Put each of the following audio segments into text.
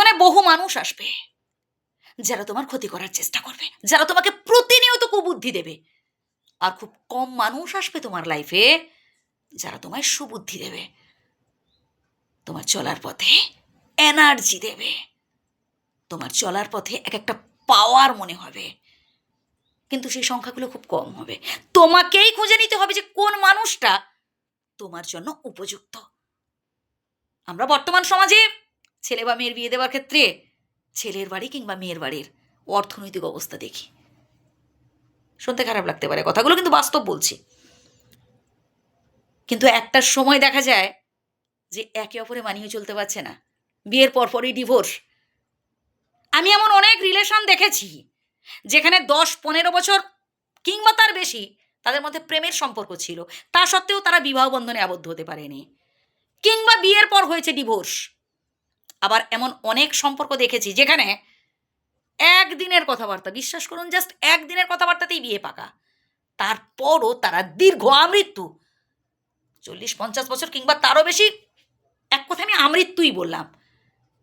সেখানে বহু মানুষ আসবে যারা তোমার ক্ষতি করার চেষ্টা করবে, যারা তোমাকে প্রতিনিয়ত কুবুদ্ধি দেবে। আর খুব কম মানুষ আসবে তোমার লাইফে যারা তোমায় সুবুদ্ধি দেবে, তোমার চলার পথে এনার্জি দেবে, তোমার চলার পথে এক একটা পাওয়ার মনে হবে। কিন্তু সেই সংখ্যাগুলো খুব কম হবে। তোমাকেই খুঁজে নিতে হবে যে কোন মানুষটা তোমার জন্য উপযুক্ত। আমরা বর্তমান সমাজে ছেলে বা মেয়ের বিয়ে দেওয়ার ক্ষেত্রে ছেলের বাড়ি কিংবা মেয়ের বাড়ির অর্থনৈতিক অবস্থা দেখি। শুনতে খারাপ লাগতে পারে কথাগুলো, কিন্তু বাস্তব বলছি। কিন্তু একটা সময় দেখা যায় যে একে অপরে মানিয়ে চলতে পারছে না, বিয়ের পরপরই ডিভোর্স। আমি এমন অনেক রিলেশন দেখেছি যেখানে 10-15 বছর কিংবা তার বেশি তাদের মধ্যে প্রেমের সম্পর্ক ছিল, তা সত্ত্বেও তারা বিবাহ বন্ধনে আবদ্ধ হতে পারেনি, কিংবা বিয়ের পর হয়েছে ডিভোর্স। আবার এমন অনেক সম্পর্ক দেখেছি যেখানে একদিনের কথাবার্তা, বিশ্বাস করুন, জাস্ট একদিনের কথাবার্তাতেই বিয়ে পাকা, তারপরও তারা দীর্ঘ আমৃত্যু 40-50 বছর কিংবা তারও বেশি, এক কথা আমি আমৃত্যুই বললাম,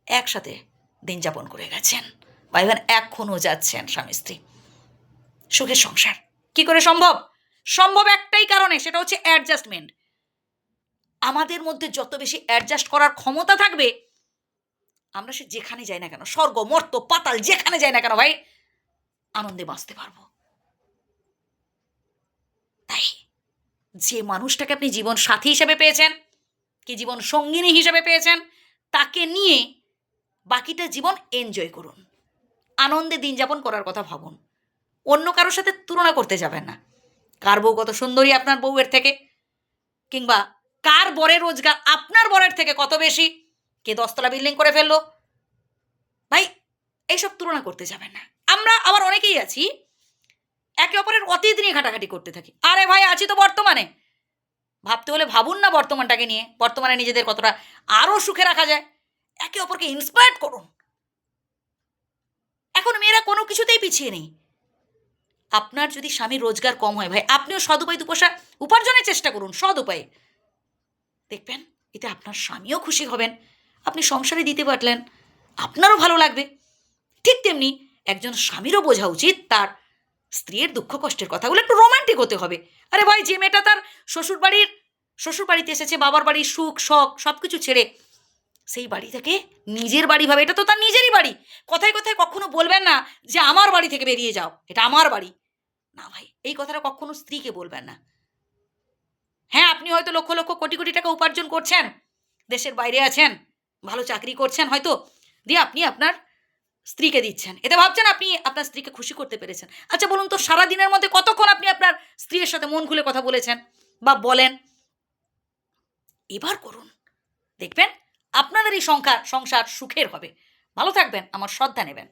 একসাথে দিন যাপন করে গেছেন বা ইভেন এখনও যাচ্ছেন স্বামী স্ত্রী। সুখের সংসার কি করে সম্ভব? সম্ভব একটাই কারণে, সেটা হচ্ছে অ্যাডজাস্টমেন্ট। আমাদের মধ্যে যত বেশি অ্যাডজাস্ট করার ক্ষমতা থাকবে, আমরা সে যেখানে যাই না কেন, স্বর্গ মর্ত পাতাল যেখানে যাই না কেন ভাই, আনন্দে বাঁচতে পারবো। তাই যে মানুষটাকে আপনি জীবন সাথী হিসেবে পেয়েছেন, কি জীবন সঙ্গিনী হিসেবে পেয়েছেন, তাকে নিয়ে বাকিটা জীবন এনজয় করুন, আনন্দে দিন যাপন করার কথা ভাবুন। অন্য কারোর সাথে তুলনা করতে যাবেন না। কার বউ কত সুন্দরী আপনার বউয়ের থেকে, কিংবা কার বরের রোজগার আপনার বরের থেকে কত বেশি, কে 10তলা বিল্ডিং করে ফেললো, ভাই এইসব তুলনা করতে যাবেন না। আমরা আবার অনেকেই আছি একে অপরের অতীত নিয়ে ঘাটাঘাটি করতে থাকি। আরে ভাই, আছি তো বর্তমানে, ভাবতে হলে ভাবুন না বর্তমানটাকে নিয়ে, বর্তমানে নিজেদের কতটা আরও সুখে রাখা যায়। একে অপরকে ইন্সপায়ার করুন। এখন মেয়েরা কোনো কিছুতেই পিছিয়ে নেই। আপনার যদি স্বামীর রোজগার কম হয় ভাই, আপনিও সৎ উপায়ে দুপয়সা উপার্জনের চেষ্টা করুন, সৎ উপায়ে। দেখবেন এতে আপনার স্বামীও খুশি হবেন, আপনি সংসারে দিতে পারলেন, আপনারও ভালো লাগবে। ঠিক তেমনি একজন স্বামীরও বোঝা উচিত তার স্ত্রীর দুঃখ কষ্টের কথাগুলো একটু রোমান্টিক হতে হবে। আরে ভাই, যে মেয়েটা তার শ্বশুর বাড়িতে এসেছে, বাবার বাড়ির সুখ শখ সব কিছু ছেড়ে সেই বাড়ি থেকে নিজের বাড়ি ভাবে, এটা তো তার নিজেরই বাড়ি। কথায় কথায় কখনো বলবেন না যে আমার বাড়ি থেকে বেরিয়ে যাও, এটা আমার বাড়ি। না ভাই, এই কথাটা কখনো স্ত্রীকে বলবেন না। হ্যাঁ, আপনি হয়তো লক্ষ লক্ষ কোটি কোটি টাকা উপার্জন করছেন, দেশের বাইরে আছেন, ভালো চাকরি করছেন হয়তো, দিয়ে আপনি আপনার স্ত্রীকে দিচ্ছেন, এতে ভাবছেন আপনি আপনার স্ত্রীকে খুশি করতে পেরেছেন। আচ্ছা বলুন তো, সারা দিনের মধ্যে কতক্ষণ আপনি আপনার স্ত্রীর সাথে মন খুলে কথা বলেছেন বা বলেন? এবার করুন, দেখবেন আপনাদের এই সংসার সুখের হবে। ভালো থাকবেন, আমার শ্রদ্ধা নেবেন।